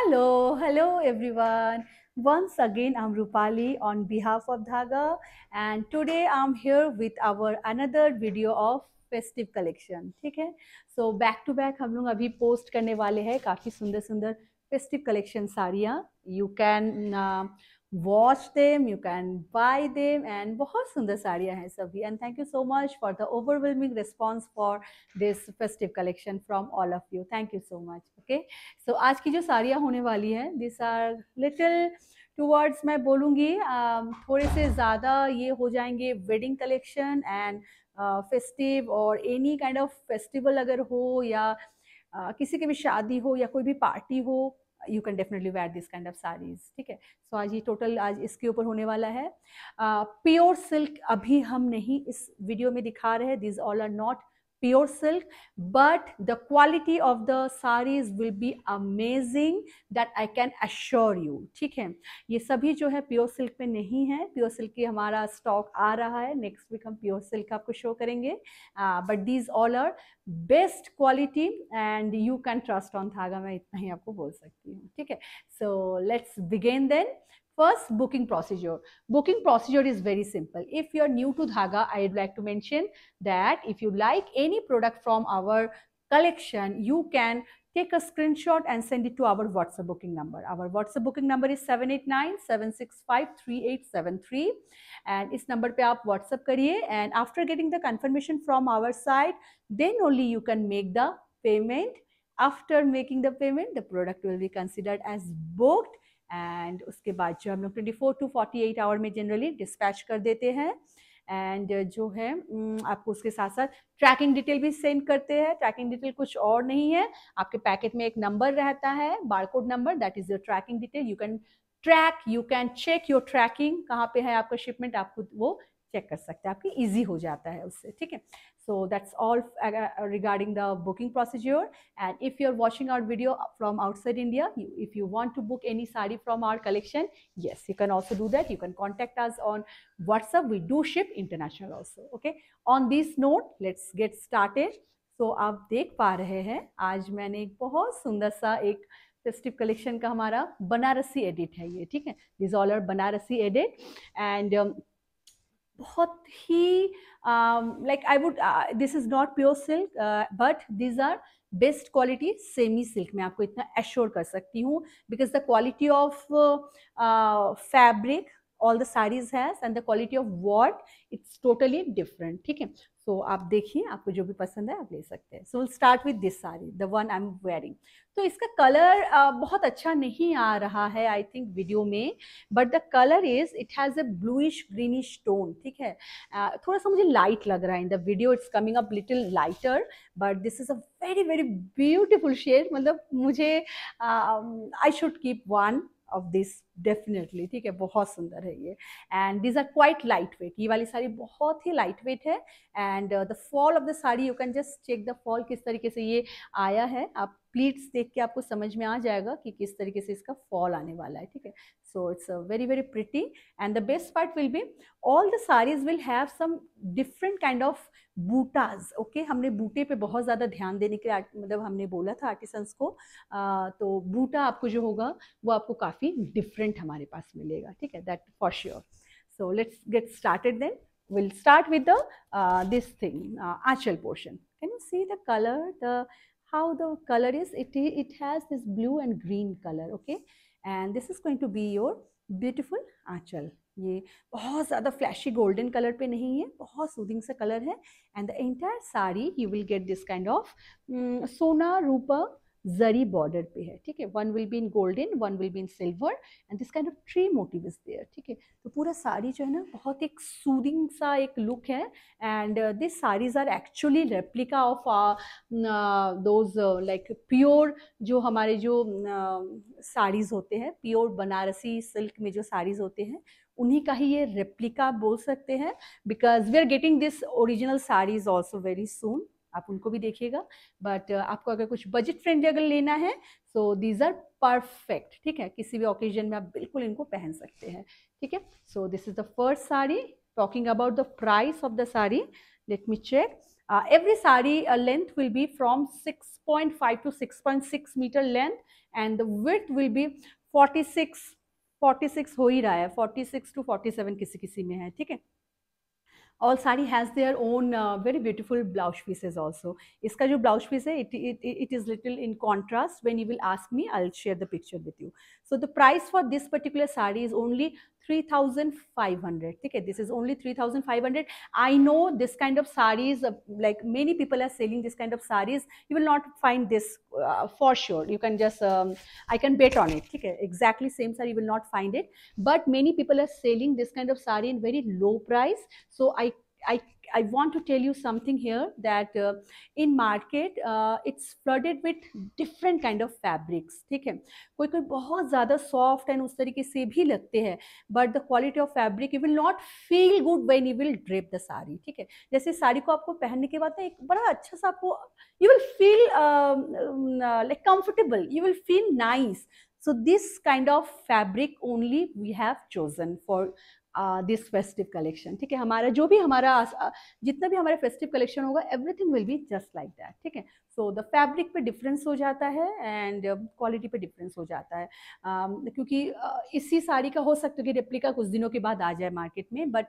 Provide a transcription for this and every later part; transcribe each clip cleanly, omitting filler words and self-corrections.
Hello everyone. Once again, I'm Rupali on behalf of Dhaga, and today I'm here with our another video of festive collection. ठीक है? So back to back हम लोग अभी post करने वाले हैं काफी सुंदर सुंदर festive collection साड़ियाँ. You can watch them, you can buy them, and बहुत सुंदर साड़ियाँ हैं सभी. And thank you so much for the overwhelming response for this festive collection from all of you. Thank you so much. Okay. सो आज की जो साड़ियाँ होने वाली हैं दिस आर लिटिल टूवर्ड्स मैं बोलूँगी थोड़े से ज़्यादा ये हो जाएंगे वेडिंग कलेक्शन एंड फेस्टिव और एनी काइंड ऑफ फेस्टिवल अगर हो या किसी की भी शादी हो या कोई भी पार्टी हो you can definitely wear this kind of saris. ठीक है. सो आज ये टोटल आज इसके ऊपर होने वाला है. प्योर सिल्क अभी हम नहीं इस वीडियो में दिखा रहे हैं. This all are not pure silk, but the quality of the sarees will be amazing, that I can assure you. ठीक है. ये सभी जो है प्योर सिल्क में नहीं है. प्योर सिल्क की हमारा स्टॉक आ रहा है. नेक्स्ट वीक हम प्योर सिल्क आपको शो करेंगे. But these all are best quality and you can trust on dhaga. मैं इतना ही आपको बोल सकती हूँ. ठीक है. So let's begin then. First, booking procedure. Booking procedure is very simple. If you are new to Dhaga, I would like to mention that if you like any product from our collection, you can take a screenshot and send it to our WhatsApp booking number. Our WhatsApp booking number is 789-765-3873. And इस number पे आप WhatsApp करिए. And after getting the confirmation from our side, then only you can make the payment. After making the payment, the product will be considered as booked. And उसके बाद जो हम लोग 24 to 48 our में generally dispatch कर देते हैं. And जो है आपको उसके साथ साथ ट्रैकिंग डिटेल भी सेंड करते हैं. ट्रैकिंग डिटेल कुछ और नहीं है. आपके पैकेट में एक नंबर रहता है, barcode number, that is your tracking detail. You can track, you can check your tracking, कहाँ पे है आपका शिपमेंट, आप खुद वो चेक कर सकते हैं. आपकी ईजी हो जाता है उससे. ठीक है. So that's all regarding the booking procedure. And if you're watching our video from outside India, if you want to book any sari from our collection, yes, you can also do that. You can contact us on WhatsApp. We do ship international also. Okay. On this note, let's get started. So आप देख पा रहे हैं आज मैंने एक बहुत सुंदर सा एक फेस्टिव कलेक्शन का हमारा बनारसी एडिट है ये. ठीक है. This all are Banarasi edit and बहुत ही like I would this is not pure silk but these are best quality semi silk. मैं आपको इतना एश्योर कर सकती हूँ because the quality of fabric all the saris has and the quality of work it's totally different. ठीक है. सो आप देखिए आपको जो भी पसंद है आप ले सकते हैं. So will start with this sari, the one I am wearing. तो इसका कलर बहुत अच्छा नहीं आ रहा है आई थिंक वीडियो में, but the colour is it has a bluish greenish tone. ठीक है. थोड़ा सा मुझे लाइट लग रहा है. In the video it's coming up little lighter, but this is a very very beautiful shade. मतलब मुझे I should keep one of this definitely. ठीक है. बहुत सुंदर है ये. And this are quite light weight. ये वाली साड़ी बहुत ही लाइट वेट है. And the fall of the sari you can just check the fall किस तरीके से ये आया है. आप प्लीट्स देख के आपको समझ में आ जाएगा कि किस तरीके से इसका फॉल आने वाला है. ठीक है. So it's very very pretty and the best part will be all the saris will have some different kind of butas. Okay. हमने बूटे पे बहुत ज़्यादा ध्यान देने के मतलब हमने बोला था आर्टिसंस को. तो बूटा आपको जो होगा वो आपको काफ़ी डिफरेंट हमारे पास मिलेगा. ठीक है. That for sure. So let's get started then. We'll start with the this thing achal portion. Can you see the color, the how the color is? It has this blue and green color. Okay. And this is going to be your beautiful achal. ये बहुत ज़्यादा flashy golden colour पे नहीं है, बहुत soothing सा colour है. And the entire sari you will get this kind of sona rupa zari border पे है. ठीक है. One will be in golden, one will be in silver and this kind of tree motif is there. ठीक है. तो पूरा साड़ी जो है ना बहुत एक सूदिंग सा एक लुक है. And this saris are actually replica of those like pure जो हमारे जो साड़ीज होते हैं, प्योर बनारसी सिल्क में जो साड़ीज होते हैं उन्हीं का ही ये रेप्लिका बोल सकते हैं. Because we are getting this original saris also very soon. आप उनको भी देखिएगा. बट आपको अगर कुछ बजट फ्रेंडली अगर लेना है सो दीज आर परफेक्ट. ठीक है. किसी भी ओकेजन में आप बिल्कुल इनको पहन सकते हैं. ठीक है. So this is the first sari. Talking about the price of the sari, let me check. Every sari length will be from 6.5 to 6.6 meter length, and the width will be 46 हो ही रहा है, 46 to 47 किसी किसी में है, ठीक है. All sari has their own very beautiful blouse pieces also. इसका जो blouse piece है, it is little in contrast. When you will ask me, I'll share the picture with you. So the price for this particular sari is only 3,500. Okay, this is only 3,500. I know this kind of saris, like many people are selling this kind of saris. You will not find this for sure. You can just, I can bet on it. Okay, exactly same sari you will not find it. But many people are selling this kind of sari in very low price. So I I want to tell you something here that in market it's flooded with different kind of fabrics. ठीक है, कोई कोई बहुत ज़्यादा soft and उस तरीके से भी लगते हैं, but the quality of fabric you will not feel good when you will drape the sari. ठीक है, जैसे साड़ी को आपको पहनने के बाद एक बड़ा अच्छा सा आपको you will feel like comfortable, you will feel nice. So this kind of fabric only we have chosen for this festive collection. ठीक है, हमारा जो भी हमारा जितना भी हमारा फेस्टिव कलेक्शन होगा, everything will be just like that. ठीक है, सो द फैब्रिक पे डिफरेंस हो जाता है एंड क्वालिटी पे डिफरेंस हो जाता है, क्योंकि इसी साड़ी का हो सकता है कि रेप्लिका कुछ दिनों के बाद आ जाए मार्केट में, बट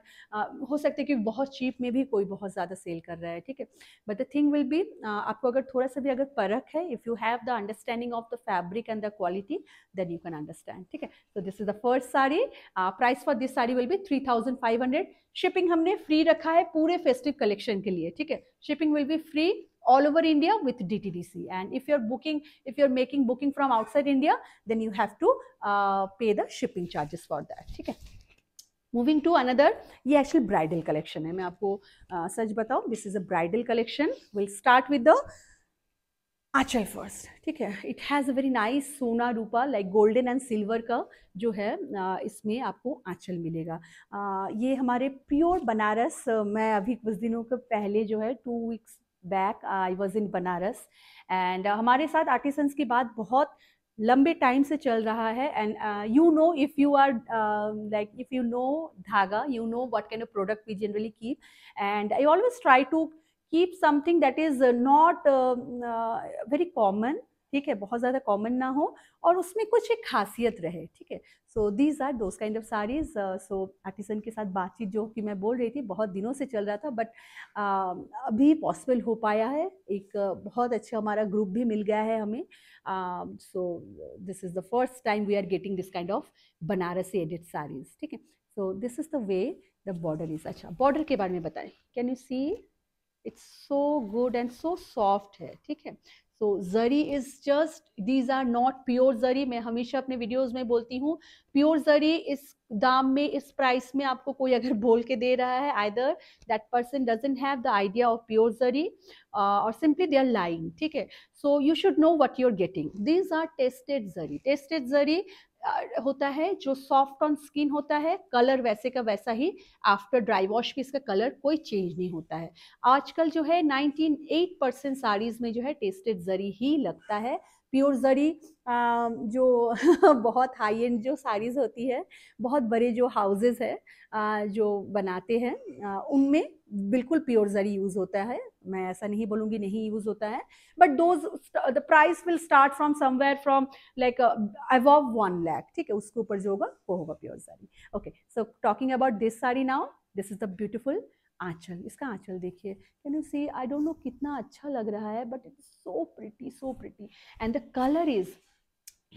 हो सकता है कि बहुत चीप में भी कोई बहुत ज़्यादा सेल कर रहा है. ठीक है, but the thing will be, आपको अगर थोड़ा सा भी अगर परख है, if you have the understanding of the fabric and the quality, then you can understand. ठीक है, so this is the first sari. Price for this sari will be 3,500. Shipping हमने फ्री रखा है पूरे फेस्टिव कलेक्शन के लिए. ठीक है, shipping will be free all over India with DTDC, and if you're making booking from outside India, then you have to pay the shipping charges for that. ठीक है, मूविंग टू अनदर, ये actually bridal collection है. मैं आपको सच बताऊं, this is a bridal collection. Will start with the aanchal first. ठीक है, it has a very nice sona rupa like golden and silver का जो है इसमें आपको आंचल मिलेगा. ये हमारे प्योर बनारस, मैं अभी कुछ दिनों के पहले जो है 2 weeks back I was in Banaras, and हमारे साथ आर्टिसंस की बात बहुत लंबे टाइम से चल रहा है. And you know, if you are like if you know dhaga, you know what kind of product we generally keep, and I always try to keep something that is not very common. ठीक है, बहुत ज़्यादा common ना हो और उसमें कुछ एक खासियत रहे. ठीक है, so these are those kind of saris. So artisan के साथ बातचीत जो कि मैं बोल रही थी बहुत दिनों से चल रहा था, बट अभी पॉसिबल हो पाया है. एक बहुत अच्छा हमारा ग्रुप भी मिल गया है हमें. So this is the first time we are getting this kind of Banarasi edit saris. ठीक है, so this is the way the border is. अच्छा, बॉर्डर के बारे में बताएं. Can you see, it's so good and so soft है. ठीक है, so zari is just, these are not pure zari. मैं हमेशा अपने वीडियोस में बोलती हूँ, प्योर जरी इस दाम में, इस प्राइस में आपको कोई अगर बोल के दे रहा है, either that person doesn't have the idea of pure zari और सिंपली दे आर लाइंग. ठीक है, so you should know what you are getting. These are tested zari. Tested zari होता है जो सॉफ्ट ऑन स्किन होता है, कलर वैसे का वैसा ही, आफ्टर ड्राई वॉश भी इसका कलर कोई चेंज नहीं होता है. आजकल जो है 98% साड़ीज में जो है टेस्टेड जरी ही लगता है. प्योर जरी जो बहुत हाई एंड जो साड़ीज होती है, बहुत बड़े जो हाउसेस है जो बनाते हैं, उनमें बिल्कुल प्योर जरी यूज होता है. मैं ऐसा नहीं बोलूँगी नहीं यूज होता है, but those the price will start from somewhere from like above 1 lakh. ठीक है, उसके ऊपर जो होगा वो होगा pure zari. Okay, so talking about this sari now, this is the beautiful aanchal. इसका आंचल देखिए, can you see, I don't know कितना अच्छा लग रहा है, but it's so pretty, so pretty. And the colour is,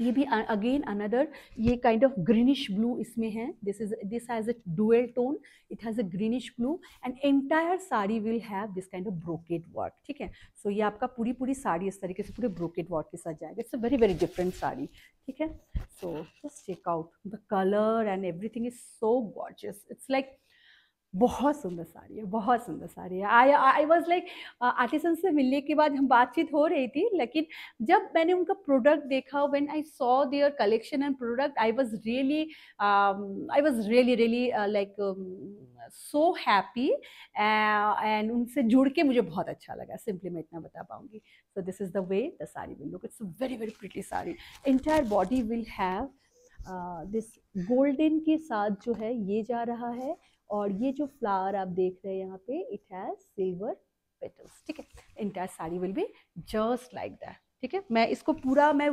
ये भी अगेन अनदर, ये काइंड ऑफ ग्रीनिश ब्लू इसमें है. This has a dual tone, it has a greenish blue, and entire sari will have this kind of brocade work. ठीक है, सो ये आपका पूरी साड़ी इस तरीके से पूरे ब्रोकेड वर्क के साथ जाएगा. It's a very very different sari. ठीक है, so just check out the colour and everything is so gorgeous. It's like बहुत सुंदर साड़ी है, बहुत सुंदर साड़ी है. आई वॉज लाइक, आर्टिसन से मिलने के बाद हम बातचीत हो रही थी, लेकिन जब मैंने उनका प्रोडक्ट देखा, when I saw there collection and product, I was really like so happy. And उनसे जुड़ के मुझे बहुत अच्छा लगा. सिंपली मैं इतना बता पाऊंगी. सो this is the way the sari will look. It's very very pretty sari. Entire body will have this golden के साथ जो है ये जा रहा है, और ये जो फ्लावर आप देख रहे हैं यहाँ पे, इट हैज सिल्वर petals. ठीक है, entire sari will be just like that. ठीक है, मैं इसको पूरा मैं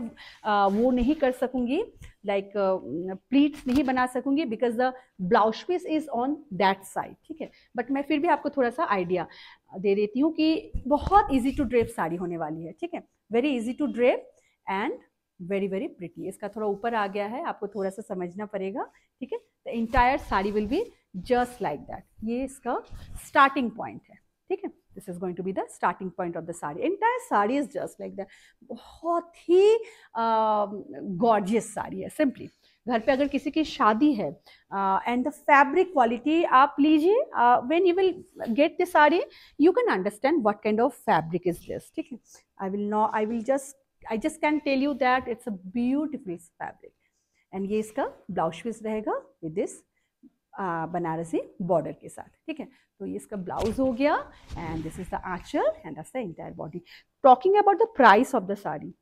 वो नहीं कर सकूंगी, लाइक प्लीट्स नहीं बना सकूंगी because the blouse piece is on that side. ठीक है, बट मैं फिर भी आपको थोड़ा सा आइडिया दे देती हूँ कि बहुत इजी टू ड्रेप साड़ी होने वाली है. ठीक है, very easy to drape and very very pretty. इसका थोड़ा ऊपर आ गया है, आपको थोड़ा सा समझना पड़ेगा. ठीक है, the entire sari will be just like that. ये इसका स्टार्टिंग पॉइंट है. ठीक है, this is going to be the starting point of the sari. Entire sari is just like that. बहुत ही गॉर्जियस साड़ी है. सिंपली घर पे अगर किसी की शादी है एंड द फैब्रिक क्वालिटी आप लीजिए, when you will get the sari you can understand what kind of fabric is this. ठीक है, I just can tell you that it's a beautiful fabric. And ये इसका ब्लाउज पीस रहेगा with this Banarasi border के साथ. ठीक है, तो ये इसका ब्लाउज हो गया and this is the Aanchal and that's the entire body. Talking about the price of the saree.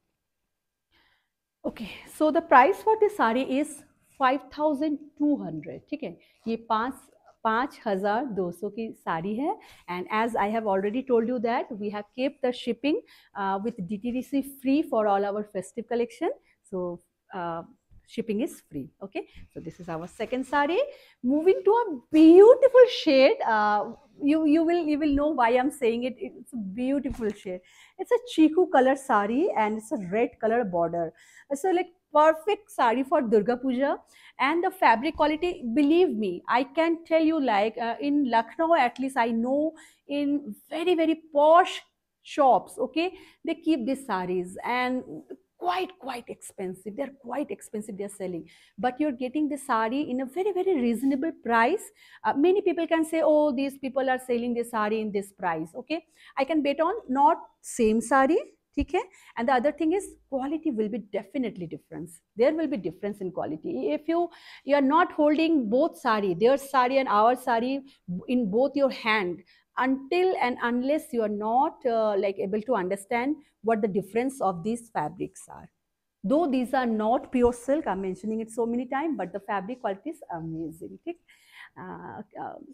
Okay, so the price for this saree is 5,200. ठीक है, ये 5,200 की साड़ी है. And as I have already told you that we have kept the shipping with DTDC free for all our festive collection. So shipping is free. Okay, so this is our second saree. Moving to a beautiful shade. You will know why I'm saying it. It's a beautiful shade. It's a chiku color saree and it's a red color border. So like perfect saree for Durga Puja. And the fabric quality, believe me, I can tell you, like in Lucknow at least I know, in very very posh shops, okay, they keep these sarees and quite expensive. They're quite expensive, they're selling, but you're getting the saree in a very very reasonable price. Many people can say, oh, these people are selling the saree in this price. Okay, I can bet on not same saree. Okay, and the other thing is quality will be definitely difference. There will be difference in quality. If you are not holding both saree, their saree and our saree, in both your hand, until and unless you are not like able to understand what the difference of these fabrics are. Though these are not pure silk, I'm mentioning it so many times, but the fabric quality is amazing. ठीक,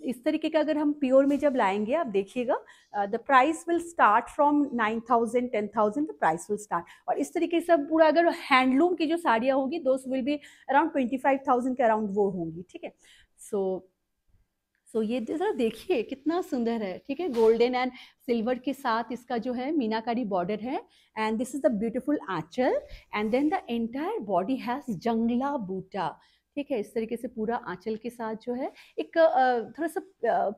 इस तरीके का अगर हम pure में जब लाएंगे, आप देखिएगा, the price will start from 9,000 10,000 the price will start. और इस तरीके से पूरा अगर हैंडलूम की जो साड़ियाँ होगी, दोस्त विल बी अराउंड 25,000 के अराउंड वो होंगी. ठीक है, सो ये जरा देखिए कितना सुंदर है. ठीक है, गोल्डन एंड सिल्वर के साथ इसका जो है मीनाकारी बॉर्डर है. And this is the beautiful anchal and then the entire body has jangla buta. ठीक है, इस तरीके से पूरा आंचल के साथ जो है एक थोड़ा सा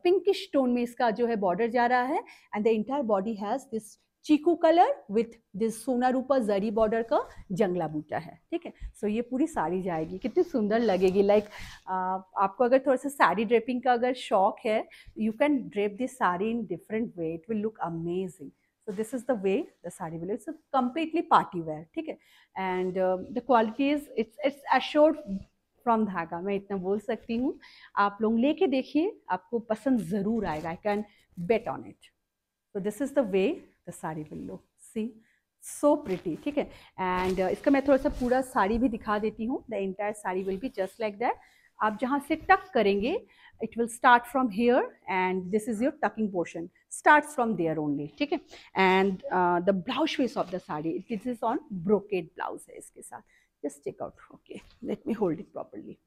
पिंकिश टोन में इसका जो है बॉर्डर जा रहा है. And the entire body has this chiku colour with this sona rupa zari border का जंगला बूटा है. ठीक है, सो ये पूरी साड़ी जाएगी, कितनी सुंदर लगेगी. लाइक आपको अगर थोड़ा सा साड़ी ड्रेपिंग का अगर शौक है, you can drape this sari in different way, it will look amazing. So this is the way the saree will. It's a completely party wear. ठीक है, and the quality is it's assured from धागा. मैं इतना बोल सकती हूँ, आप लोग लेके देखिए, आपको पसंद जरूर आएगा. I can bet on it. So this is the way the saree will look. See, so pretty. ठीक है, and इसका मैं थोड़ा सा पूरा साड़ी भी दिखा देती हूँ. The entire saree will be just like that. आप जहाँ से टक करेंगे, it will start from here and this is your tucking portion, starts from there only. ठीक है, and the blouse piece of the saree, this is on brocade blouse है इसके साथ. Just check out. Okay, let me hold it properly.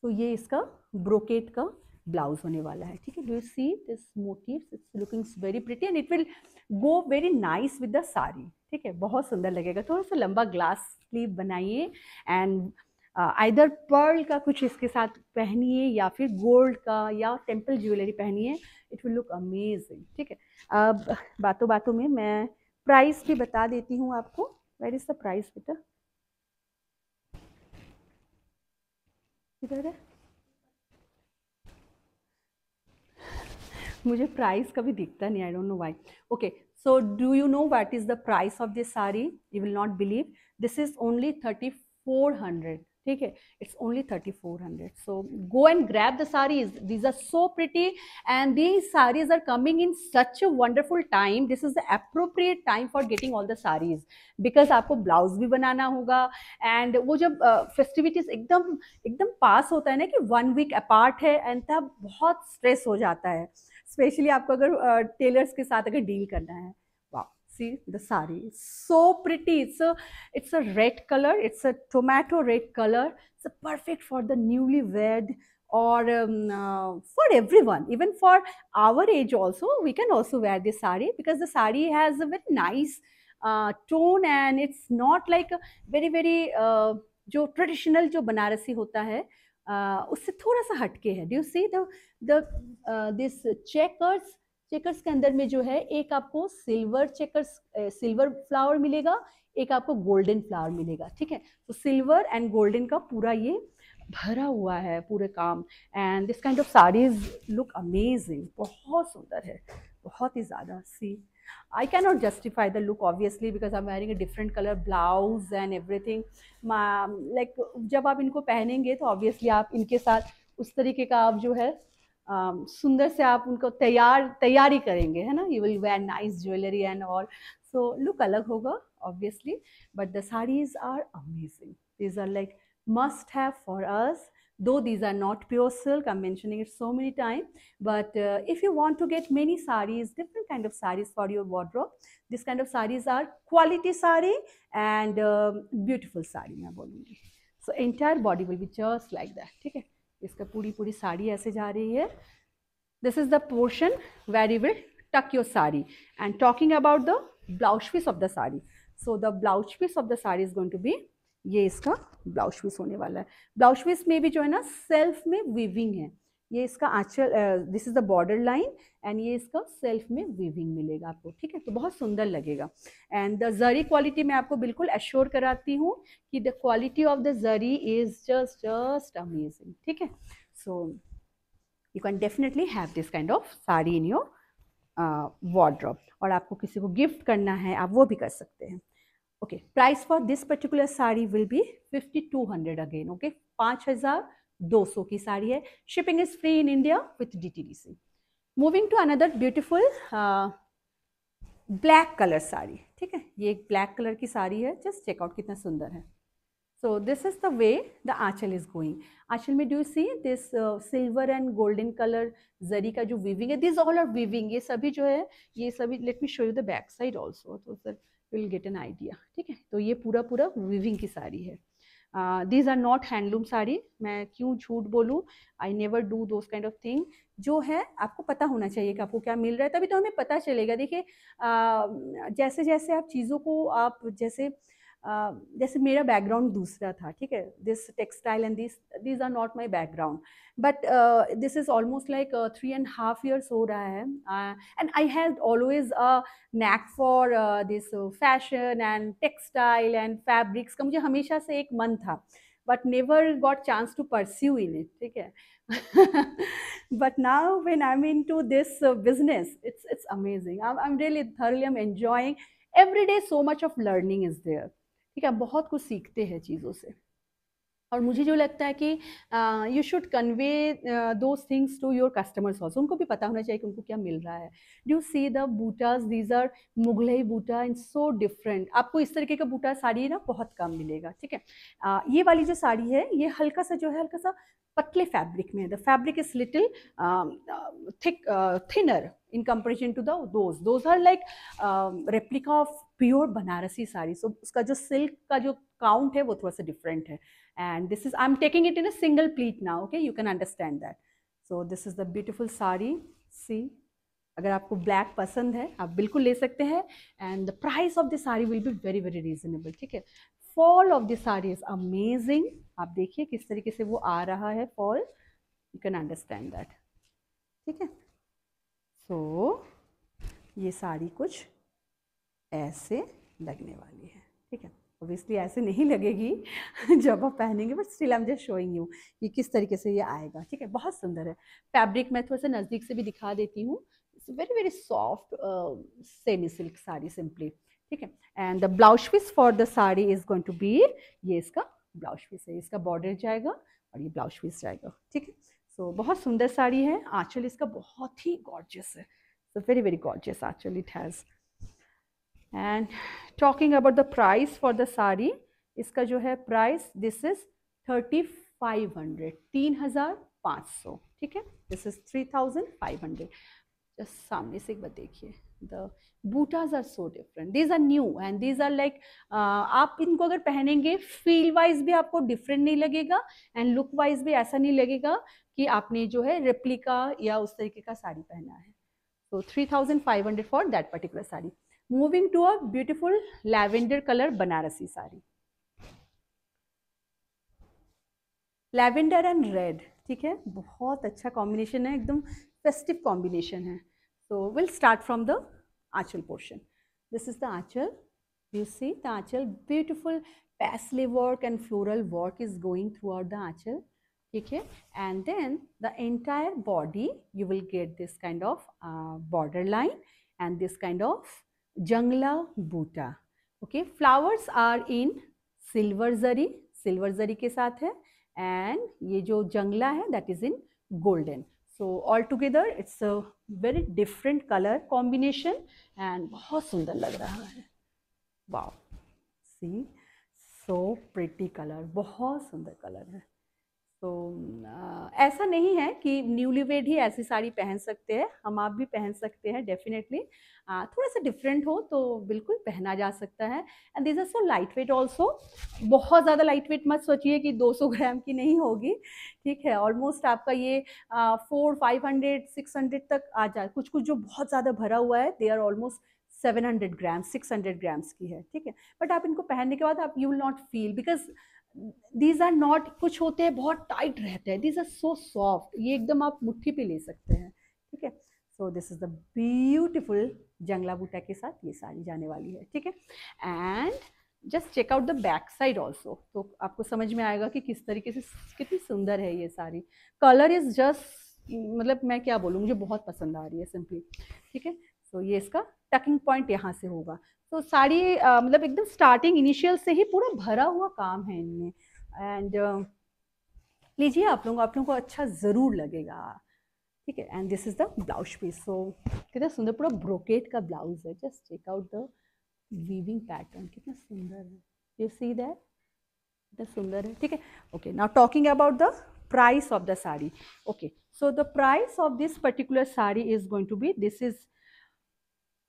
तो ये इसका brocade का blouse होने वाला है. ठीक है, do you see this motives, it's looking very pretty and it will go very nice with the sari. ठीक है, बहुत सुंदर लगेगा. थोड़ा सा लंबा ग्लास स्लीव बनाइए एंड आइदर पर्ल का कुछ इसके साथ पहनिए या फिर गोल्ड का या टेम्पल ज्वेलरी पहनिए, इट विल लुक अमेजिंग. ठीक है, अब बातों बातों में मैं प्राइस भी बता देती हूँ आपको. वेयर इज द प्राइस बेटा? इधर है, मुझे प्राइस कभी दिखता नहीं. I don't know why. Okay, so do you know what is the price of this sari? You will not believe, this is only 3,400. ठीक है, it's only 3,400. So go and grab the saris. These are so pretty and these saris are coming in such a wonderful time. This is the appropriate time for getting all the saris, because आपको blouse भी बनाना होगा. And वो जब festivities एकदम पास होता है ना, कि 1 वीक अपार्ट है, एंड तब बहुत स्ट्रेस हो जाता है. स्पेशली आपको अगर टेलर्स के साथ अगर डील करना है. Wow, see the sari, so pretty. It's a red color, it's a tomato red color. It's perfect for the newlywed or for everyone, even for our age also. We can also wear this sari because the sari has a very nice tone and it's not like a very very जो traditional जो बनारसी होता है उससे थोड़ा सा हटके है. Do you see the this checkers, checkers के अंदर में जो है एक आपको सिल्वर चेकर्स, सिल्वर फ्लावर मिलेगा, एक आपको गोल्डन फ्लावर मिलेगा. ठीक है, तो सिल्वर एंड गोल्डन का पूरा ये भरा हुआ है पूरे काम. And this kind of saris look amazing, बहुत सुंदर है, बहुत ही ज़्यादा. सी, I cannot justify the look obviously because I'm wearing a different color blouse and everything. Like जब आप इनको पहनेंगे तो obviously आप इनके साथ उस तरीके का आप जो है सुंदर से आप उनको तैयारी करेंगे, है ना. You will wear nice jewelry and all, so look अलग होगा obviously, but the sarees are amazing. These are like must have for us. Though these are not pure silk, I'm mentioning it so many times, but if you want to get many sarees, different kind of sarees for your wardrobe, this kind of sarees are quality saree and beautiful saree मैं बोलूँगी. So entire body will be just like that. ठीक है, इसका पूरी साड़ी ऐसे जा रही है. This is the portion where you will tuck your saree. And talking about the blouse piece of the saree, so the blouse piece of the saree is going to be, ये इसका ब्लाउज पीस होने वाला है. Blouse piece में भी जो है ना सेल्फ में वीविंग है. ये इसका आंचल, this is the border line and ये इसका सेल्फ में वीविंग मिलेगा आपको. ठीक है, तो बहुत सुंदर लगेगा. एंड द जरी क्वालिटी मैं आपको बिल्कुल एश्योर कराती हूँ कि the quality of the zari is just amazing. ठीक है, so you can definitely have this kind of sari in your wardrobe. और आपको किसी को गिफ्ट करना है आप वो भी कर सकते हैं. Okay, price for this particular saree will be 5200 again. Okay, 5200 की साड़ी है. Shipping is free in India with DTDC. Moving to another beautiful black color sari. ठीक है, ये एक black color की साड़ी है. Just check out कितना सुंदर है. So this is the way the Aanchal is going. आंचल में do you see this silver and golden color जरी का जो weaving है. These all are weaving. ये सभी जो है, ये सभी, let me show you the back side also. तो sir will get an idea. ठीक है, तो ये पूरा वीविंग की साड़ी है. These are not handloom sari. मैं क्यों झूठ बोलूँ, I never do those kind of thing. जो है आपको पता होना चाहिए कि आपको क्या मिल रहा है, तभी तो हमें पता चलेगा. देखिए जैसे जैसे आप चीज़ों को आप जैसे मेरा बैकग्राउंड दूसरा था. ठीक है, this textile and these are not my background, but this is almost like 3.5 years हो रहा है. And I have always a knack for this fashion and textile and fabrics का मुझे हमेशा से एक मन था, but never got chance to pursue in it. ठीक है, but now when I'm into this business, it's amazing. I'm really thoroughly I'm enjoying every day. So much of learning is there. ठीक है, बहुत कुछ सीखते हैं चीज़ों से. और मुझे जो लगता है कि you should convey those things to your customers also. उनको भी पता होना चाहिए कि उनको क्या मिल रहा है. Do see the butas, these are Mughlai buta and so different. आपको इस तरीके का बूटा साड़ी ना बहुत कम मिलेगा. ठीक है, ये वाली जो साड़ी है ये हल्का सा जो है हल्का सा पतले फैब्रिक में है. The fabric is little thinner in comparison to those are like replica of pure Banarasi sari. So उसका जो सिल्क का जो काउंट है वो थोड़ा सा डिफरेंट है. And this is, I'm taking it in a single pleat now. Okay, you can understand that. So this is the beautiful saree. See, अगर आपको ब्लैक पसंद है आप बिल्कुल ले सकते हैं. And the price of the saree will be very very reasonable. ठीक है, fall of the saree is amazing. आप देखिए किस तरीके से वो आ रहा है fall. You can understand that. ठीक है, तो ये साड़ी कुछ ऐसे लगने वाली है. ठीक है, ऑब्वियसली ऐसे नहीं लगेगी जब आप पहनेंगे, but still I am just showing you कि किस तरीके से ये आएगा. ठीक है, बहुत सुंदर है. फैब्रिक मैं थोड़ा सा नज़दीक से भी दिखा देती हूँ. It's very very soft semi silk sari simply. ठीक है, and the blouse piece for the sari is going to be, ये इसका ब्लाउज पीस है. इसका बॉर्डर जाएगा और ये ब्लाउज पीस जाएगा. ठीक है, सो बहुत सुंदर साड़ी है. आंचल इसका बहुत ही गॉर्जियस है. So very very gorgeous anchal it has. And talking about the price for the sari, इसका जो है प्राइस दिस इज 3500, 3500. ठीक है, दिस इज 3500. जस्ट सामने से एक बार देखिए, the butas are so different, these are new and these are like, आप इनको अगर पहनेंगे फील वाइज भी आपको डिफरेंट नहीं लगेगा एंड लुक वाइज भी ऐसा नहीं लगेगा कि आपने जो है रेप्लिका या उस तरीके का साड़ी पहना है. So 3,500 for that particular sari. Moving to a beautiful lavender color Banarasi sari. Lavender and red, ठीक है, बहुत अच्छा कॉम्बिनेशन है, एकदम फेस्टिव कॉम्बिनेशन है. So we'll start from the anchal portion. This is the anchal. You see the anchal, beautiful paisley work and floral work is going throughout the आंचल. ठीक है, and then the entire body you will get this kind of border line and this kind of jangla buta. Okay, flowers are in silver zari के साथ है, and ये जो जंगला है that is in golden. So all together it's a very different color combination and बहुत सुंदर लग रहा है. Wow, see, so pretty color, बहुत सुंदर कलर है. तो ऐसा नहीं है कि न्यूलीवेड ही ऐसी साड़ी पहन सकते हैं, हम आप भी पहन सकते हैं डेफिनेटली. थोड़ा सा डिफरेंट हो तो बिल्कुल पहना जा सकता है. And this are so light weight also, बहुत ज़्यादा लाइट वेट मत सोचिए कि 200 ग्राम की नहीं होगी. ठीक है, ऑलमोस्ट आपका ये 400-500-600 तक आ जाए. कुछ कुछ जो बहुत ज़्यादा भरा हुआ है they are almost 700 gram 600 grams की है. ठीक है, बट आप इनको पहनने के बाद आप you will not feel, because these are not, कुछ होते हैं बहुत टाइट रहते हैं, दीज आर सो सॉफ्ट, ये एकदम आप मुट्ठी पे ले सकते हैं. ठीक है, so this is the beautiful जंगला बूटा के साथ ये साड़ी जाने वाली है. ठीक है, and just check out the back side also, तो आपको समझ में आएगा कि किस तरीके से कितनी सुंदर है ये साड़ी. कलर इज जस्ट, मतलब मैं क्या बोलूँ, मुझे बहुत पसंद आ रही है सिंपली. ठीक है, सो ये इसका टकिंग पॉइंट यहाँ से होगा. तो साड़ी मतलब एकदम स्टार्टिंग इनिशियल से ही पूरा भरा हुआ काम है इनमें. एंड लीजिए, आप लोगों को अच्छा ज़रूर लगेगा. ठीक है, and this is the blouse piece. So कितना सुंदर पूरा ब्रोकेट का ब्लाउज है. Just check out the weaving pattern, कितना सुंदर है. यू सी दैट, कितना सुंदर है. ठीक है, okay, now talking about the price of the sari. Okay, so the price of this particular sari is going to be, this is,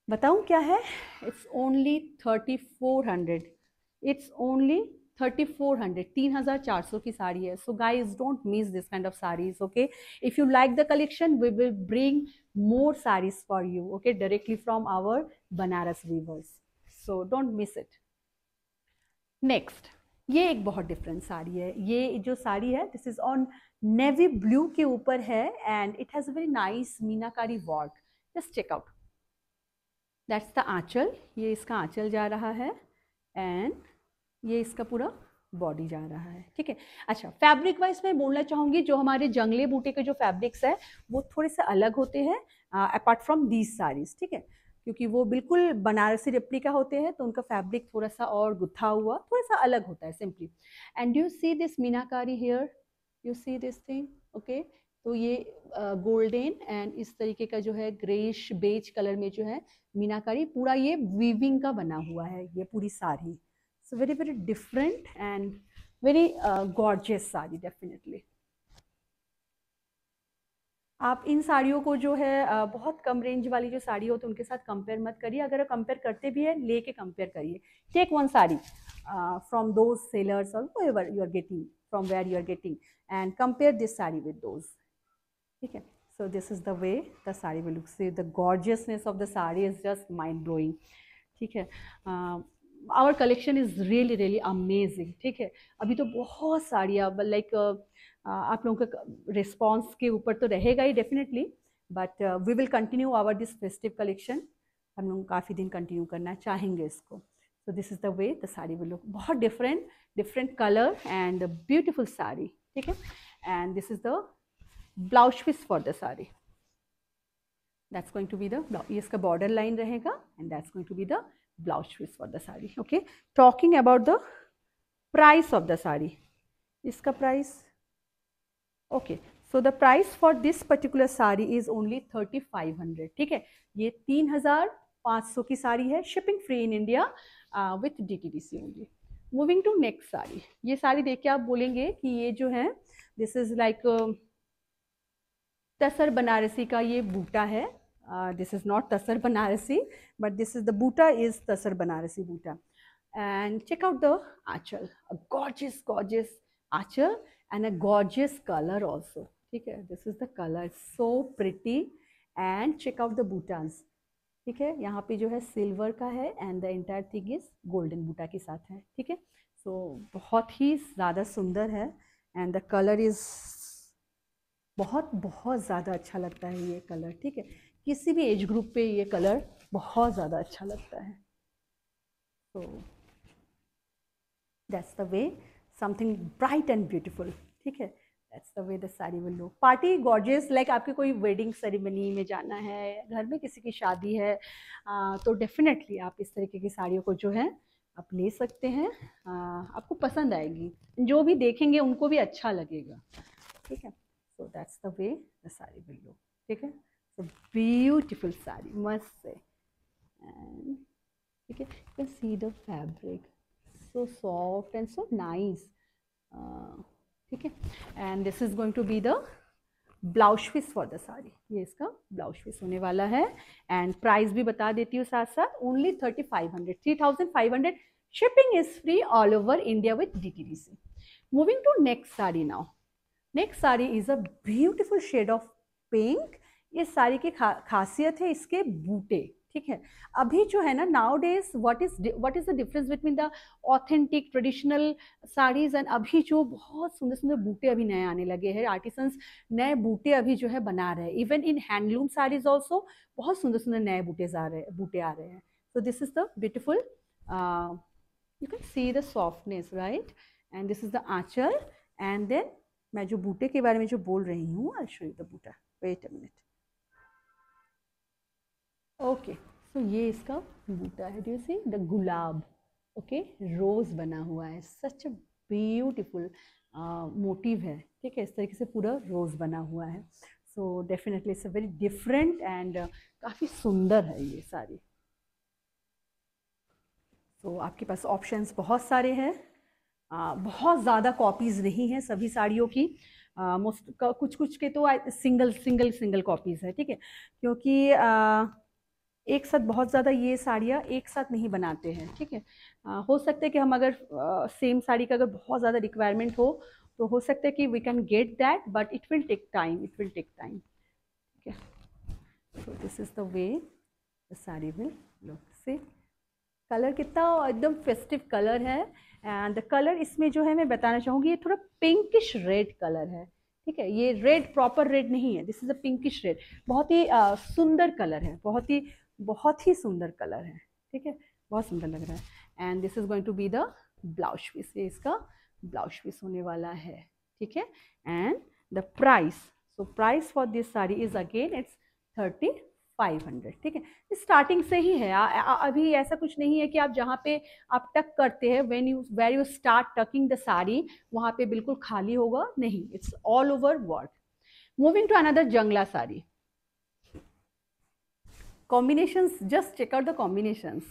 बताऊं क्या है, इट्स ओनली 3400. इट्स ओनली 3400, 3400 की साड़ी है. So guys don't miss this kind of saris. Okay, if you like the collection we will bring more saris for you. Okay, directly from our Banaras weavers. So don't miss it. Next, ये एक बहुत different sari है. ये जो साड़ी है this is on navy blue के ऊपर है and it has a very nice meenakari work. Just check out, that's the aanchal. ये इसका आंचल जा रहा है एंड ये इसका पूरा बॉडी जा रहा है. ठीक है, अच्छा, फैब्रिक वाइज मैं बोलना चाहूँगी, जो हमारे जंगले बूटे के जो फैब्रिक्स है वो थोड़े से अलग होते हैं अपार्ट फ्रॉम दीज साड़ीज. ठीक है, क्योंकि वो बिल्कुल बनारसी रेप्लिका होते हैं तो उनका फैब्रिक थोड़ा सा और गुत्था हुआ थोड़ा सा अलग होता है simply. And you see this meenakari here, you see this thing. Okay, तो ये गोल्डन एंड इस तरीके का जो है ग्रेइश बेज कलर में जो है मीनाकारी, पूरा ये वीविंग का बना हुआ है ये पूरी साड़ी. सो very very different and very gorgeous sari definitely. आप इन साड़ियों को जो है बहुत कम रेंज वाली जो साड़ी हो तो उनके साथ कंपेयर मत करिए. अगर आप कंपेयर करते भी है, लेके कंपेयर करिए. Take one sari from those sellers और wherever you are getting, from where you are getting, and compare this sari with those. ठीक है, so this is the way the saree will look. See, the gorgeousness of the saree is just mind blowing. ठीक है, our collection is really really amazing. ठीक है, अभी तो बहुत साड़ियाँ लाइक आप लोगों का रिस्पॉन्स के ऊपर तो रहेगा ही definitely, but we will continue our this festive collection. हम लोग काफ़ी दिन कंटिन्यू करना चाहेंगे इसको. So this is the way the sari will look. बहुत different colour and beautiful sari. ठीक है, and this is the blouse piece for the sari. That's going to be the, ये इसका बॉर्डर लाइन रहेगा and that's going to be the blouse piece for the sari. Okay, talking about the price of the sari, इसका price. Okay, so the price for this particular sari is only 3500. ठीक है, ये 3500 की साड़ी है, shipping free in India with DTDC only. Moving to next sari. ये साड़ी देख के आप बोलेंगे कि ये जो है दिस इज लाइक तसर बनारसी का ये बूटा है. This is not Tasar Banarasi, but this is the buta is Tasar Banarasi buta. And check out the achal, a gorgeous, gorgeous achal and a gorgeous color also. Okay, this is the color, it's so pretty. And check out the butas. ठीक है, यहाँ पे जो है silver का है and the entire thing is golden बूटा के साथ है. ठीक है, सो बहुत ही ज़्यादा सुंदर है एंड द कलर इज़ बहुत बहुत ज़्यादा अच्छा लगता है ये कलर. ठीक है, किसी भी एज ग्रुप पे ये कलर बहुत ज़्यादा अच्छा लगता है. So that's the way, something bright and beautiful. ठीक है, that's the way the sari will look. Party gorgeous, like आपके कोई वेडिंग सेरेमनी में जाना है, घर में किसी की शादी है, तो डेफिनेटली आप इस तरीके की साड़ियों को जो है आप ले सकते हैं. आपको पसंद आएगी, जो भी देखेंगे उनको भी अच्छा लगेगा. ठीक है, so that's the way the sari will look. ठीक है, सो ब्यूटीफुल साड़ी, मस्त से. एंड ठीक है, you can see the fabric, so soft and so nice. ठीक है, and this is going to be the blouse piece for the sari. ये इसका ब्लाउज पीस होने वाला है. एंड प्राइस भी बता देती हूँ साथ साथ, only 3500, 3500. Shipping is free all over India with DTDC. Moving to next sari now. Next sari is a beautiful shade of pink. ये साड़ी की खासियत है इसके बूटे. ठीक है, अभी जो है ना now days what is the difference between the authentic traditional saris and अभी जो बहुत सुंदर सुंदर बूटे अभी नए आने लगे हैं. आर्टिसंस नए बूटे अभी जो है बना रहे हैं. Even in handloom saris also बहुत सुंदर सुंदर नए बूटे आ रहे हैं. So this is the beautiful, you can see the softness, right. And this is the anchal. And then मैं जो बूटे के बारे में जो बोल रही हूँ, I show you the buta. Wait a minute. Okay, so ये इसका बूटा है. Do you see the gulab? Okay, rose बना हुआ है. सच अ ब्यूटीफुल मोटिव है. ठीक है, इस तरीके से पूरा रोज बना हुआ है. So definitely it's a very different and काफ़ी सुंदर है ये साड़ी. सो आपके पास ऑप्शंस बहुत सारे हैं. बहुत ज़्यादा कॉपीज़ नहीं हैं सभी साड़ियों की. मोस्ट कुछ कुछ के तो सिंगल कॉपीज़ है. ठीक है, क्योंकि एक साथ बहुत ज़्यादा ये साड़ियाँ एक साथ नहीं बनाते हैं. ठीक है, हो सकता है कि हम अगर सेम साड़ी का अगर बहुत ज़्यादा रिक्वायरमेंट हो तो हो सकता है कि we can get that, but it will take time. ठीक है, so this is the way the sari will look. से कलर कितना एकदम फेस्टिव कलर है. एंड द कलर इसमें जो है मैं बताना चाहूँगी, ये थोड़ा पिंकिश रेड कलर है. ठीक है, ये रेड प्रॉपर रेड नहीं है. This is a pinkish red. बहुत ही सुंदर कलर है, बहुत ही सुंदर कलर है. ठीक है, बहुत सुंदर लग रहा है. And this is going to be the blouse piece. ये इसका ब्लाउज पीस होने वाला है. ठीक है, and the price, so price for this sari is again it's 3500. ठीक है, स्टार्टिंग से ही है. अभी ऐसा कुछ नहीं है कि आप जहाँ पे आप टक करते हैं, where you start tucking the sari, वहाँ पे बिल्कुल खाली होगा नहीं. It's all over work. Moving to another jangla sari. Combinations, just check out the combinations.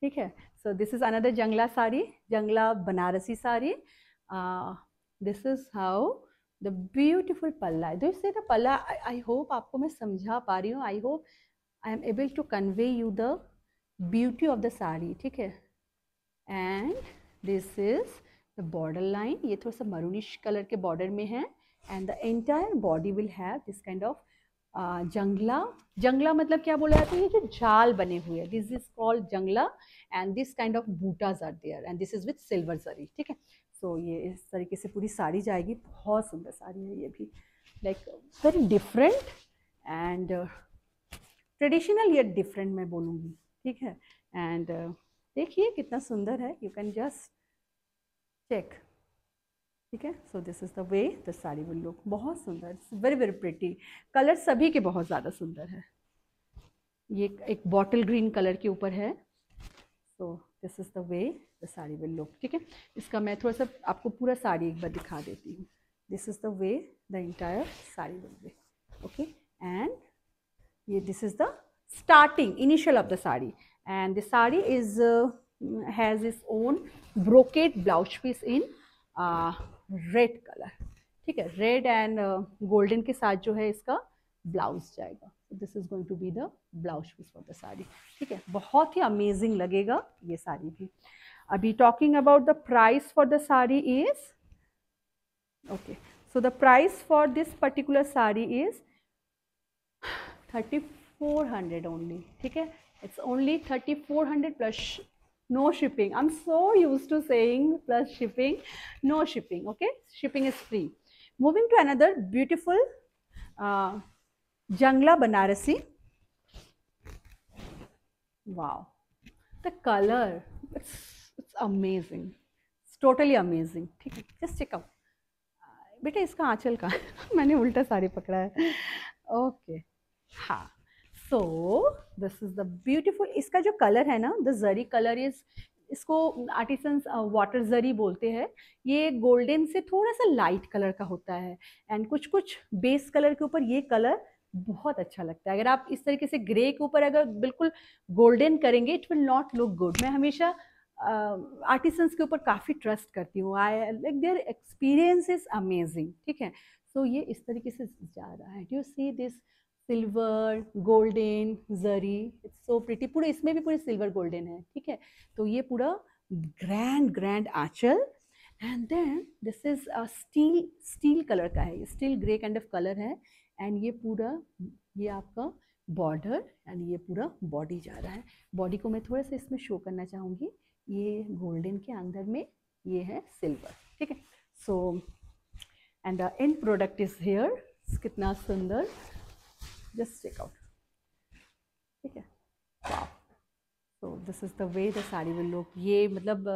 ठीक है, so this is another jangla sari, jangla Banarasi sari. This is how the beautiful palla. Do you see the palla? I hope आपको मैं समझा पा रही हूँ. I hope I am able to convey you the beauty of the sari. ठीक है, and this is the border line. ये थोड़ा सा मरूनिश कलर के बॉर्डर में है. And the entire body will have this kind of जंगला मतलब क्या बोला जाता है? ये जो जाल बने हुए हैं, this is called jangla. And this kind of butas are there and this is with silver zari. ठीक है, सो ये इस तरीके से पूरी साड़ी जाएगी. बहुत सुंदर साड़ी है ये भी, like very different and traditional yet different मैं बोलूँगी. ठीक है, एंड देखिए कितना सुंदर है. You can just check. ठीक है, so this is the way the sari will look. बहुत सुंदर, वेरी वेरी प्रिटी. कलर सभी के बहुत ज़्यादा सुंदर है. ये एक बॉटल ग्रीन कलर के ऊपर है. So this is the way the sari will look. ठीक है, इसका मैं थोड़ा सा आपको पूरा साड़ी एक बार दिखा देती हूँ. This is the way the entire sari will be. Okay, and ये this is the starting initial of the sari, and the sari is has its own brocade blouse piece in red colour. ठीक है, red and golden के साथ जो है इसका blouse जाएगा. This is going to be the blouse piece for the sari, ठीक है। बहुत ही अमेजिंग लगेगा ये साड़ी भी। अभी talking about the price for the sari is, okay, so the price for this particular saree is 3400 only, ठीक है। It's only 3400 plus no shipping. I'm so used to saying plus shipping, no shipping, okay, shipping is free. Moving to another beautiful Jangla Banarasi. Wow, the color, it's amazing, it's totally amazing, ठीक है। Just check out. बेटा इसका आंचल का मैंने उल्टा साड़ी पकड़ा है, okay. हाँ, सो दिस इज द ब्यूटीफुल, इसका जो कलर है ना, द जरी कलर इज, इसको आर्टिसंस वाटर जरी बोलते हैं। ये गोल्डन से थोड़ा सा लाइट कलर का होता है, एंड कुछ कुछ बेस कलर के ऊपर ये कलर बहुत अच्छा लगता है। अगर आप इस तरीके से ग्रे के ऊपर अगर बिल्कुल गोल्डन करेंगे, it will not look good. मैं हमेशा आर्टिसंस के ऊपर काफ़ी ट्रस्ट करती हूँ, I like their experience is amazing, ठीक है। सो ये इस तरीके से जा रहा है, do you see this silver golden zari, it's so pretty. पूरे इसमें भी पूरे सिल्वर गोल्डन है, ठीक है। तो ये पूरा grand grand anchal, and then this is steel colour का है, steel grey kind of colour है, एंड ये पूरा ये आपका बॉर्डर एंड ये पूरा बॉडी जा रहा है। बॉडी को मैं थोड़ा सा इसमें शो करना चाहूँगी, ये गोल्डन के अंदर में ये है सिल्वर, ठीक है। So and the end product is here, कितना सुंदर, जस्ट चेक आउट, ठीक है। So this is the way the sari will look. ये मतलब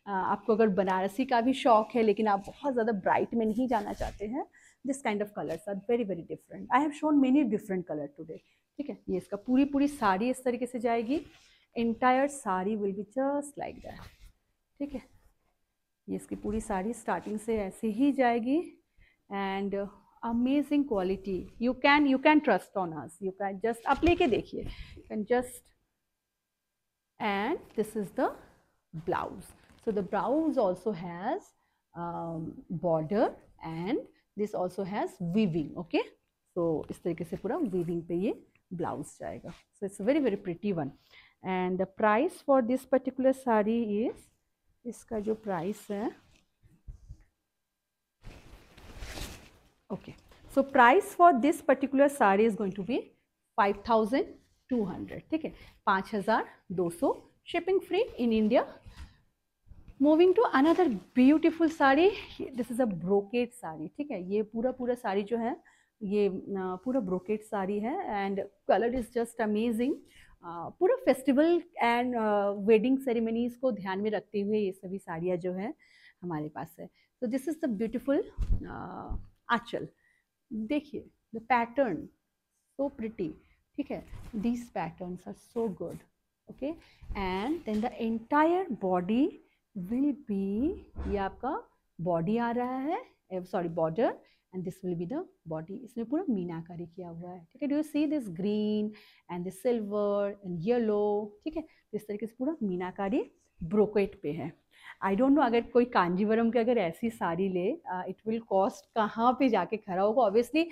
आपको अगर बनारसी का भी शौक है लेकिन आप बहुत ज़्यादा ब्राइट में नहीं जाना चाहते हैं, this kind of colours are very very different. I have shown many different colour today, ठीक है। ये इसका पूरी पूरी साड़ी इस तरीके से जाएगी, entire sari will be just like that, ठीक है। ये इसकी पूरी साड़ी स्टार्टिंग से ऐसे ही जाएगी, and amazing quality, you can trust on us, you can just, आप लेके देखिए, you can just, and this is the blouse. So the blouse also has border and this also has weaving, okay. So इस तरीके से पूरा weaving पे ये blouse जाएगा. So it's a very very pretty one. And the price for this particular saree is, इसका जो price है, okay. So price for this particular saree is going to be 5200, ठीक है, 5200, shipping free in India. Moving to another beautiful sari, this is a brocade sari, ठीक है। ये पूरा साड़ी जो है ये पूरा ब्रोकेट साड़ी है, and colour is just amazing. पूरा फेस्टिवल एंड वेडिंग सेरेमनीज को ध्यान में रखते हुए ये सभी साड़ियाँ जो है हमारे पास है। तो this is the beautiful anchal, देखिए द पैटर्न सो प्रिटी, ठीक है। These patterns are so good, okay. And then the entire body will be, ये आपका बॉडी आ रहा है, sorry border, and this will be the body. इसमें पूरा मीनाकारी किया हुआ है, ठीक है। Do you see this green and this silver and yellow, ठीक है। इस तरीके से पूरा मीनाकारी ब्रोकेट पे है। आई डोंट नो, अगर कोई कांजीवरम की अगर ऐसी साड़ी ले, इट विल कॉस्ट कहाँ पे जाके खड़ा होगा। ऑब्वियसली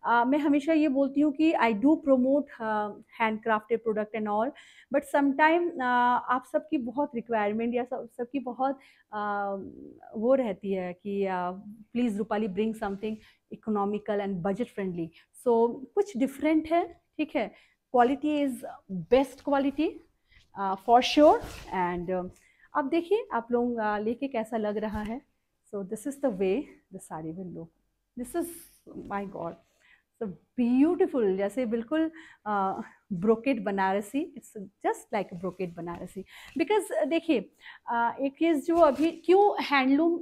मैं हमेशा ये बोलती हूँ कि I do promote hand crafted product and all, but sometime आप सबकी बहुत रिक्वायरमेंट या सबकी बहुत वो रहती है कि please Rupali bring something economical and budget friendly. So कुछ डिफरेंट है, ठीक है। Quality is best quality for sure, and अब देखिए आप लोग लेके कैसा लग रहा है। So this is the way the sari will look, this is my god so beautiful, जैसे बिल्कुल brocade Banarasi, it's just like brocade Banarasi. Because देखिए एक चीज़ जो अभी क्यों हैंडलूम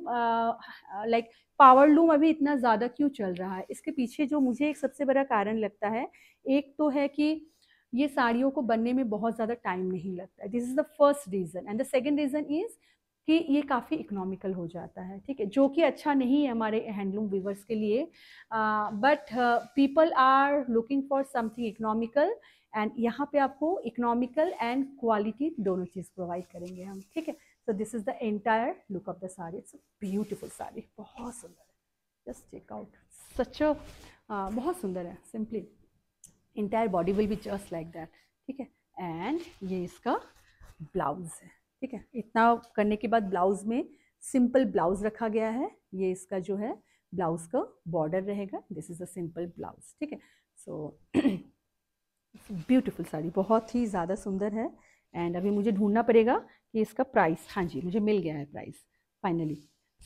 लाइक पावर लूम अभी इतना ज़्यादा क्यों चल रहा है, इसके पीछे जो मुझे एक सबसे बड़ा कारण लगता है, एक तो है कि ये साड़ियों को बनने में बहुत ज़्यादा टाइम नहीं लगता है, this is the first reason. And the second reason is कि ये काफ़ी इकोनॉमिकल हो जाता है, ठीक है, जो कि अच्छा नहीं है हमारे हैंडलूम वीवर्स के लिए, but people are looking for something economical, and यहाँ पे आपको इकोनॉमिकल एंड क्वालिटी दोनों चीज़ प्रोवाइड करेंगे हम, ठीक है। So this is the entire look of the sari, it's beautiful sari, बहुत सुंदर है, जस्ट चेक आउट, सच बहुत सुंदर है, simply entire body will be just like that, ठीक है। एंड ये इसका ब्लाउज है, ठीक है। इतना करने के बाद ब्लाउज में सिंपल ब्लाउज रखा गया है। ये इसका जो है ब्लाउज का बॉर्डर रहेगा। This is a simple blouse, ठीक है। सो ब्यूटीफुल साड़ी, बहुत ही ज़्यादा सुंदर है। एंड अभी मुझे ढूंढना पड़ेगा कि इसका प्राइस, हाँ जी मुझे मिल गया है price finally.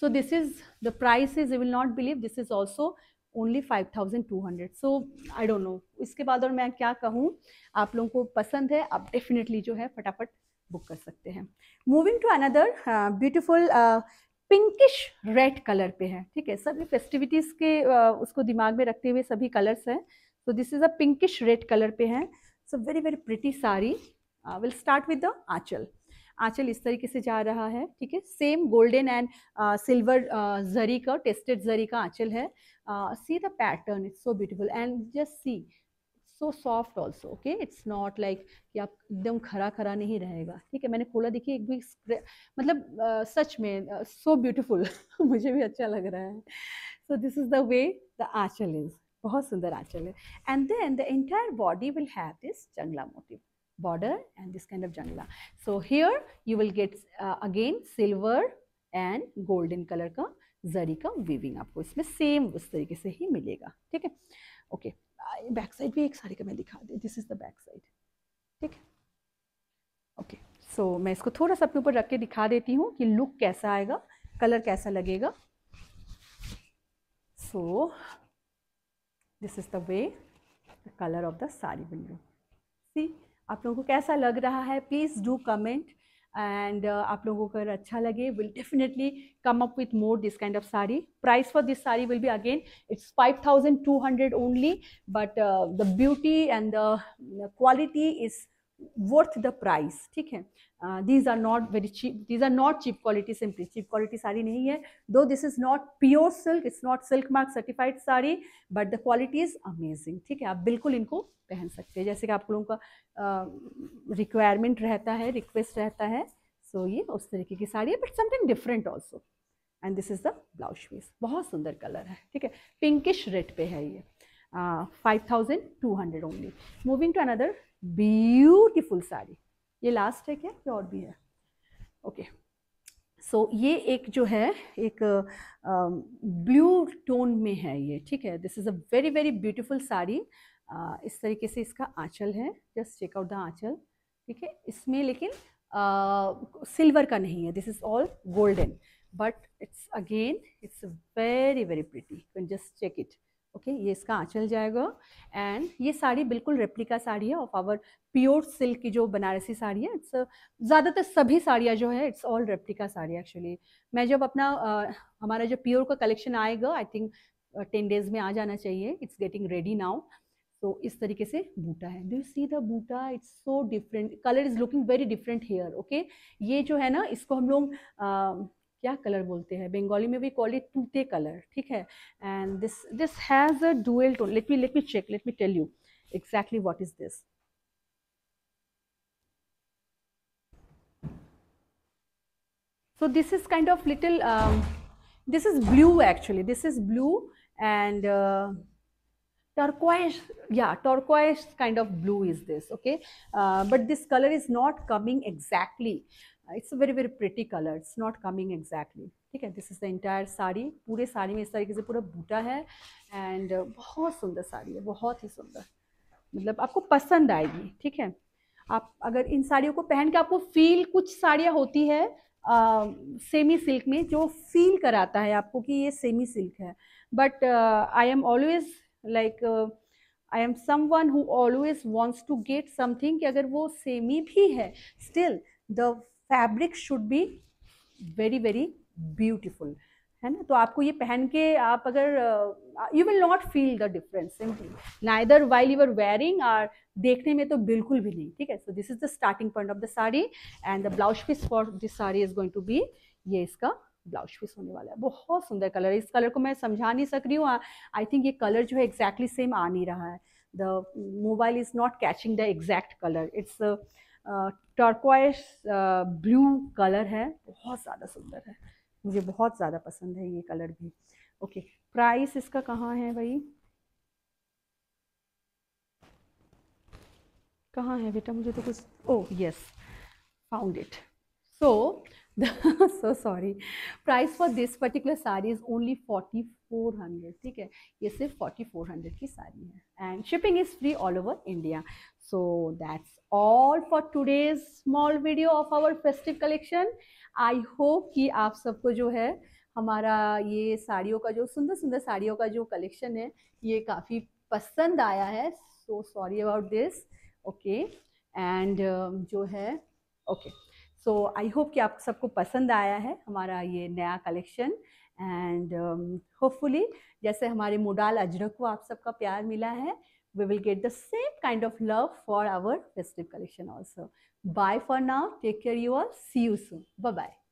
So this is the price is, you will not believe, this is also only 5200। So I don't no इसके बाद और मैं क्या कहूँ। आप लोगों को पसंद है, आप डेफिनेटली जो है फटाफट बुक कर सकते हैं। Moving to another beautiful pinkish red colour पे है, ठीक है। सभी फेस्टिविटीज़ के उसको दिमाग में रखते हुए सभी कलर्स हैं। So this is a pinkish red color पे है। So very very pretty sari. We'll start with the आंचल। आंचल इस तरीके से जा रहा है, ठीक है। सेम गोल्डन एंड सिल्वर जरी का, टेस्टेड जरी का आंचल है। See the pattern, it's so beautiful and just see so soft also, okay. It's not like कि आप एकदम खरा खरा नहीं रहेगा, ठीक है। मैंने खोला, देखिए एक भी मतलब सच में सो ब्यूटीफुल मुझे भी अच्छा लग रहा है। So this is the way the anchal is, बहुत सुंदर आंचल है। And then the entire body will have this jangla motive border and this kind of jangla. So here you will get again silver and golden color का जरी का weaving आपको इसमें same उस तरीके से ही मिलेगा, ठीक है। ओके, बैक साइड भी एक साड़ी का मैं दिखा दी। This is the back side, ठीक है। ओके, सो मैं इसको थोड़ा सा अपने ऊपर रख के दिखा देती हूँ कि लुक कैसा आएगा, कलर कैसा लगेगा। So this is the way the colour of the sari will look. See आप लोगों को कैसा लग रहा है, प्लीज़ डू कमेंट। एंड आप लोगों को अगर अच्छा लगे, will definitely come up with more this kind of sari. Price for this sari will be again it's 5200 only, but the beauty and the quality is worth the price, ठीक है। These are not very cheap, these are not cheap quality, simply cheap quality sari नहीं है। Though this is not pure silk, it's not silk mark certified sari, but the quality is amazing, ठीक है। आप बिल्कुल इनको पहन सकते हैं जैसे कि आप लोगों का रिक्वायरमेंट रहता है, रिक्वेस्ट रहता है। सो ये उस तरीके की साड़ी है, but something different also. And this is the blouse piece, बहुत सुंदर कलर है, ठीक है। पिंकिश रेड पे है ये। 5200 only. Moving to another beautiful sari. ये लास्ट है क्या, कि और भी है? ओके, सो ये एक जो है एक ब्लू टोन में है ये, ठीक है। This is a very very beautiful sari. इस तरीके से इसका आंचल है, just check out the anchal, ठीक है। इसमें लेकिन सिल्वर का नहीं है, this is all golden, but it's again it's very very pretty, just check it, okay. ये इसका आंचल जाएगा। एंड ये साड़ी बिल्कुल रेप्लिका साड़ी है ऑफ आवर प्योर सिल्क की जो बनारसी साड़ी है। इट्स ज़्यादातर सभी साड़ियाँ जो है it's all replica sari actually. मैं जब अपना हमारा जो प्योर का कलेक्शन आएगा, आई थिंक 10 डेज में आ जाना चाहिए। It's getting ready now. तो इस तरीके से बूटा है, do you see the buta, it's so different, colour is looking very different here, okay. ये जो है ना, इसको हम लोग क्या कलर बोलते हैं, बंगाली में भी कॉल इट तूते कलर, ठीक है। And this has a dual tone. Let me check, let me tell you exactly what is this. So this is kind of little this is blue actually, this is blue and turquoise, yeah, turquoise kind of blue is this, okay. But this color is not coming exactly, it's a very very pretty color, it's not coming exactly, ठीक है। This is the entire sari, पूरे साड़ी में इस तरीके से पूरा बूटा है। And बहुत सुंदर साड़ी है, बहुत ही सुंदर, मतलब आपको पसंद आएगी, ठीक है। आप अगर इन साड़ियों को पहन के आपको फील, कुछ साड़ियाँ होती है सेमी सिल्क में जो फील कराता है आपको कि ये सेमी सिल्क है, but I am always like I am someone who always wants to get something कि अगर वो सेमी भी है, still the fabric should be very very beautiful, है ना। तो आपको ये पहन के आप अगर you will not feel the difference simply, neither while you are wearing और देखने में तो बिल्कुल भी नहीं, ठीक है। So this is the starting point of the sari and the blouse piece for this sari is going to be, ये इसका ब्लाउज पीस होने वाला है। बहुत सुंदर कलर है, इस कलर को मैं समझा नहीं सक रही हूँ। आई थिंक ये कलर जो है एग्जैक्टली सेम आ नहीं रहा है, the mobile is not catching the exact colour. It's turquoise blue colour है, बहुत ज़्यादा सुंदर है, मुझे बहुत ज़्यादा पसंद है ये कलर भी, ओके। प्राइस इसका कहाँ है भाई? कहाँ है बेटा, मुझे तो कुछ, oh yes, found it. So, so sorry. Price for this particular sari is only 4400. ठीक है, ये सिर्फ 4400 की साड़ी है and shipping is free all over India. So that's all for today's small video of our festive collection. I hope कि आप सबको जो है हमारा ये साड़ियों का जो सुंदर सुंदर साड़ियों का जो कलेक्शन है ये काफ़ी पसंद आया है. So sorry about this. Okay, and जो है okay. सो आई होप कि आप सबको पसंद आया है हमारा ये नया कलेक्शन एंड होपफुली जैसे हमारे मोडाल अजरक को आप सबका प्यार मिला है, we will get the same kind of love for our festive collection also. Bye for now. Take care you all. See you soon. Bye bye.